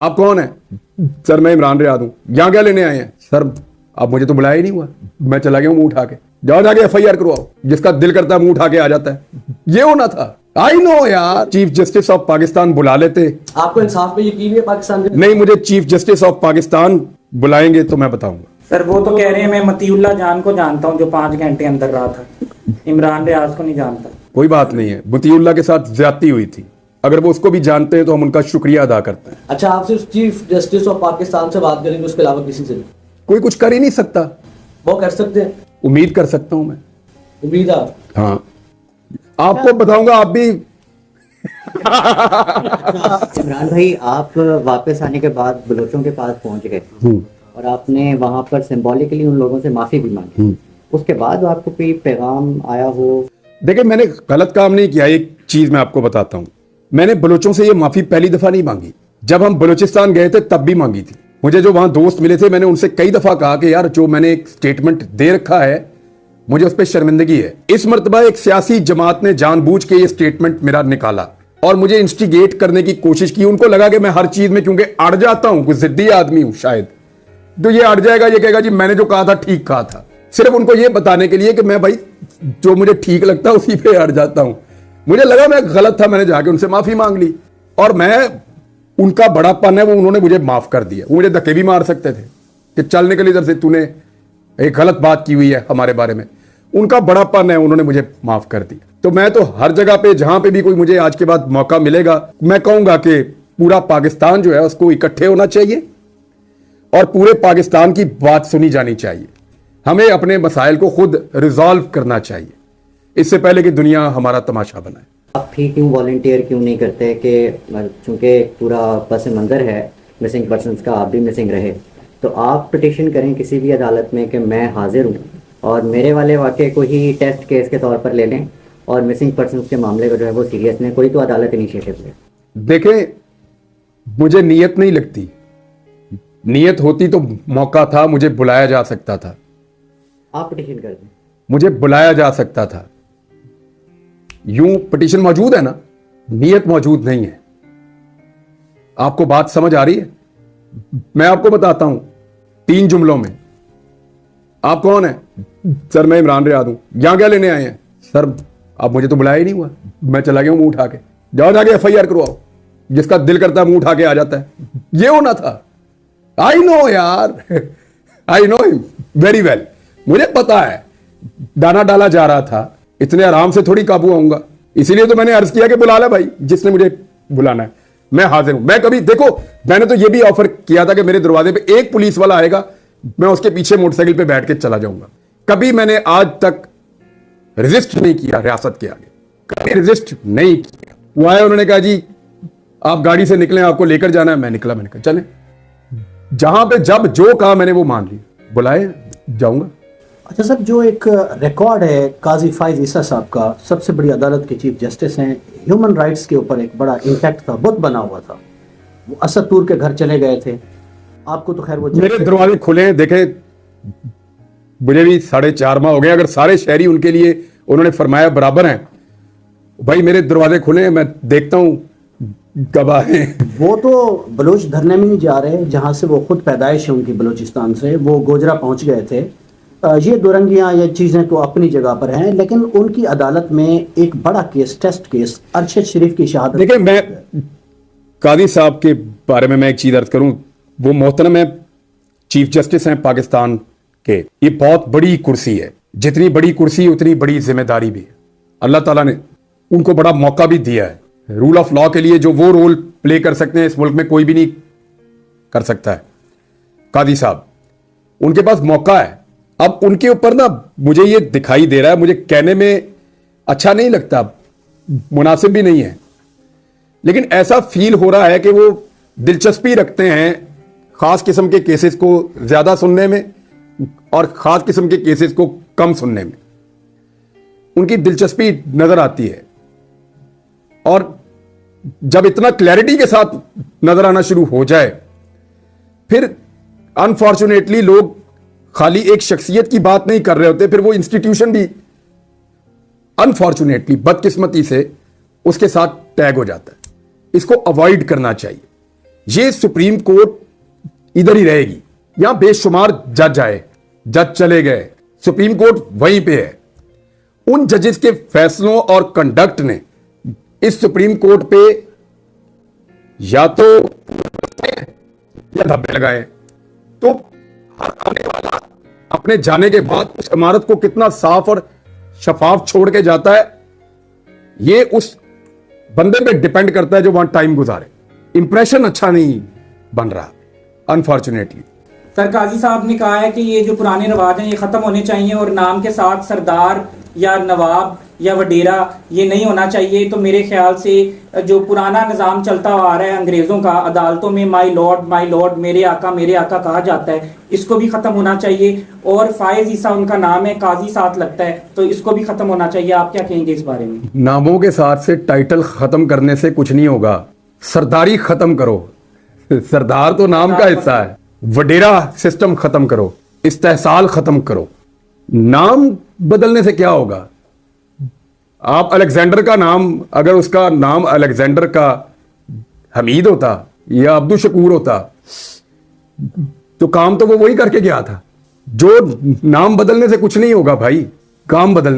आप कौन है? सर मैं इमरान रियाद हूं। यहां क्या लेने आए हैं? सर अब मुझे तो बुलाया ही नहीं हुआ, मैं चला गया हूं मुंह उठा के। जाओ जाके एफआईआर करवाओ, जिसका दिल करता है मुंह उठा के आ जाता है। ये होना था। आई नो यार, चीफ जस्टिस ऑफ पाकिस्तान बुला लेते। आपको इंसाफ पे यकीन है पाकिस्तान के? नहीं, मुझे चीफ जस्टिस ऑफ पाकिस्तान बुलाएंगे तो मैं बताऊंगा। सर वो तो कह रहे हैं मैं मतीउल्लाह जान को जानता हूं जो 5 घंटे अंदर रहा था, इमरान रियाज को नहीं जानता। कोई बात नहीं है, मतीउल्लाह के साथ ज्यादती हुई थी, अगर वो उसको भी जानते हैं तो हम उनका शुक्रिया अदा करते हैं। अच्छा, आप सिर्फ चीफ जस्टिस ऑफ पाकिस्तान से बात करेंगे, उसके अलावा किसी से नहीं? कोई कुछ कर ही नहीं सकता। वो कर सकते हैं? उम्मीद कर सकता हूं मैं। उम्मीद आप? हाँ, आपको बताऊंगा, आप भी। इमरान भाई, आप वापस आने के बाद बलोचों के पास पहुंच गए और आपने वहां पर सिंबॉलिकली उन लोगों से माफी भी मांगी। उसके बाद आपको कोई पैगाम आया हो? देखिए, मैंने गलत काम नहीं किया। एक चीज मैं आपको बताता हूं, मैंने बलोचों से ये माफी पहली दफा नहीं मांगी। जब हम बलूचिस्तान गए थे तब भी मांगी थी। मुझे जो वहां दोस्त मिले थे, मैंने उनसे कई दफा कहा कि यार जो मैंने एक स्टेटमेंट दे रखा है मुझे उस पर शर्मिंदगी है। इस मर्तबा एक सियासी जमात ने जानबूझ के ये स्टेटमेंट मेरा निकाला और मुझे इंस्टिगेट करने की कोशिश की। उनको लगा कि मैं हर चीज में क्योंकि अड़ जाता हूं, कुछ जिद्दी आदमी हूं शायद, तो ये अड़ जाएगा, ये कहेगा जी मैंने जो कहा था ठीक कहा था। सिर्फ उनको ये बताने के लिए कि मैं भाई जो मुझे ठीक लगता है उसी पे अड़ जाता हूं। मुझे लगा मैं गलत था, मैंने जाके उनसे माफी मांग ली और मैं, उनका बड़ापन है वो, उन्होंने मुझे माफ कर दिया। वो मुझे धक्के भी मार सकते थे कि चल निकल इधर से, तूने एक गलत बात की हुई है हमारे बारे में। उनका बड़ापन है, उन्होंने मुझे माफ कर दिया। तो मैं तो हर जगह पे जहां पे भी कोई मुझे आज के बाद मौका मिलेगा, मैं कहूंगा कि पूरा पाकिस्तान जो है उसको इकट्ठे होना चाहिए और पूरे पाकिस्तान की बात सुनी जानी चाहिए। हमें अपने मसाइल को खुद रिजॉल्व करना चाहिए इससे पहले कि दुनिया हमारा तमाशा बनाए। आप भी क्यों वॉलंटियर क्यों नहीं करते कि चूंकि पूरा पस मंजर है मिसिंग पर्सनस का, आप भी मिसिंग रहे, तो आप पिटिशन करें किसी भी अदालत में कि मैं हाजिर हूँ और मेरे वाले वाक़े को ही टेस्ट केस के तौर पर ले लें और मिसिंग पर्सनस के मामले को जो है वो सीरियस लें। कोई तो अदालत इनिशिएटिव ले। देखें, मुझे नीयत नहीं लगती। नीयत होती तो मौका था, मुझे बुलाया जा सकता था। आप पिटिशन कर दें। मुझे बुलाया जा सकता था। यूं पिटीशन मौजूद है ना, नीयत मौजूद नहीं है। आपको बात समझ आ रही है? मैं आपको बताता हूं 3 जुमलों में। आप कौन है? सर मैं इमरान रियाद हूं। यहां क्या लेने आए हैं? सर अब मुझे तो बुलाया ही नहीं हुआ, मैं चला गया हूं मुंह उठा के। जाओ जाके एफआईआर करवाओ, जिसका दिल करता है मुंह उठा के आ जाता है। ये होना था। आई नो यार, I know him very well. मुझे पता है दाना डाला जा रहा था, इतने आराम से थोड़ी काबू आऊंगा। इसीलिए तो मैंने अर्ज किया कि बुला ले भाई, जिसने मुझे बुलाना है, मैं हाजिर हूं। मैं कभी, देखो, मैंने तो ये भी ऑफर किया था कि मेरे दरवाजे पे एक पुलिस वाला आएगा, मैं उसके पीछे मोटरसाइकिल पे बैठ के चला जाऊंगा। कभी मैंने आज तक रेजिस्ट नहीं किया रियासत के आगे, कभी रेजिस्ट नहीं किया। वो आए, उन्होंने कहा जी आप गाड़ी से निकलें, आपको लेकर जाना है। मैं निकला, मैंने कहा चले। जहां पे जब जो कहा मैंने वो मान लिया। बुलाए, जाऊंगा। अच्छा सर, जो एक रिकॉर्ड है काजी फाइज ईसा साहब का, सबसे बड़ी अदालत के चीफ जस्टिस हैं, ह्यूमन राइट्स के ऊपर एक बड़ा इम्पैक्ट था, बुत बना हुआ था। वो असद तूर के घर चले गए थे, आपको तो खैर वो मेरे दरवाजे खुले हैं। देखे, मुझे भी 4.5 माह हो गए। अगर सारे शहरी उनके लिए उन्होंने फरमाया बराबर हैं, भाई मेरे दरवाजे खुले हैं, मैं देखता हूं कब आए। वो तो बलूच धरने में नहीं जा रहे, जहां से वो खुद पैदाइश है उनकी, बलूचिस्तान से। वो गोजरा पहुंच गए थे। ये दुरंगियां, ये चीज़ें तो अपनी जगह पर हैं, लेकिन उनकी अदालत में एक बड़ा केस, टेस्ट केस, अरशद शरीफ की शहादत। देखिए, मैं कादी साहब के बारे में मैं एक चीज अर्ज करूं, वो मोहतरम है, चीफ जस्टिस हैं पाकिस्तान के। ये बहुत बड़ी कुर्सी है, जितनी बड़ी कुर्सी उतनी बड़ी जिम्मेदारी भी है। अल्लाह ताला ने उनको बड़ा मौका भी दिया है। रूल ऑफ लॉ के लिए जो वो रोल प्ले कर सकते हैं इस मुल्क में कोई भी नहीं कर सकता है। कादी साहब, उनके पास मौका है। अब उनके ऊपर ना मुझे ये दिखाई दे रहा है, मुझे कहने में अच्छा नहीं लगता, मुनासिब भी नहीं है, लेकिन ऐसा फील हो रहा है कि वो दिलचस्पी रखते हैं खास किस्म के केसेस को ज्यादा सुनने में और खास किस्म के केसेस को कम सुनने में। उनकी दिलचस्पी नजर आती है और जब इतना क्लैरिटी के साथ नजर आना शुरू हो जाए, फिर अनफॉर्चुनेटली लोग खाली एक शख्सियत की बात नहीं कर रहे होते, फिर वो इंस्टीट्यूशन भी अनफॉर्चुनेटली, बदकिस्मती से उसके साथ टैग हो जाता है। इसको अवॉइड करना चाहिए। ये सुप्रीम कोर्ट इधर ही रहेगी। यहां बेशुमार जज आए, जज चले गए, सुप्रीम कोर्ट वहीं पे है। उन जजेस के फैसलों और कंडक्ट ने इस सुप्रीम कोर्ट पे या तो या धब्बे लगाए। तो हर आने वाला अपने जाने के बाद उस इमारत को कितना साफ और शफाफ छोड़ के जाता है, ये उस बंदे पे डिपेंड करता है जो वहां टाइम गुजारे। इंप्रेशन अच्छा नहीं बन रहा अनफॉर्चुनेटली। सर काजी साहब ने कहा है कि ये जो पुराने रिवाज हैं ये खत्म होने चाहिए और नाम के साथ सरदार या नवाब या वडेरा ये नहीं होना चाहिए। तो मेरे ख्याल से जो पुराना निज़ाम चलता आ रहा है अंग्रेज़ों का, अदालतों में माई लॉर्ड, मेरे आका कहा जाता है, इसको भी ख़त्म होना चाहिए। और फायज़ ईसा उनका नाम है, काजी साथ लगता है, तो इसको भी ख़त्म होना चाहिए। आप क्या कहेंगे इस बारे में? नामों के साथ से टाइटल खत्म करने से कुछ नहीं होगा, सरदारी खत्म करो। सरदार तो नाम का हिस्सा है। वडेरा सिस्टम खत्म करो, इस्तेहसाल खत्म करो। नाम बदलने से क्या होगा? आप अलेक्जेंडर का नाम, अगर उसका नाम अलेक्जेंडर का हमीद होता या अब्दुल शकूर होता तो काम तो वो वही करके गया था। जो नाम बदलने से कुछ नहीं होगा भाई, काम बदलने